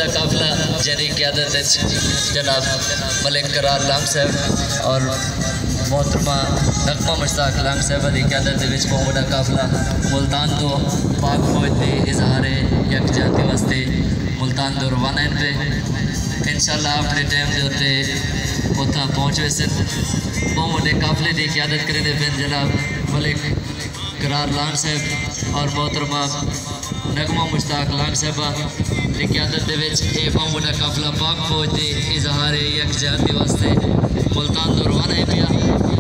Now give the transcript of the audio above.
बड़ा काफिला जरी क़यादत जनाब मलिक करार लांग साहब और मोहतरमा नगमा मुश्ताक लांग साहब की क़यादत बहुत बड़ा काफिला मुल्तान तो पाक फौज के इजहार यकजहती वास्ते मुल्तान तो रवाना है पे इंशाअल्लाह अपने टाइम के उत्ते उतना पहुँच वैसे बहुत बड़े काफिले की क़यादत करेंगे फिर जनाब मलिक करार लांग साहब और मोहतरमा नगमा मुश्ताक लांग साहबा की क़यादत बहुत बड़ा काफिला पाक फौज के इजहार यकजहती वास्ते मुल्तान तो रवाना है पिया।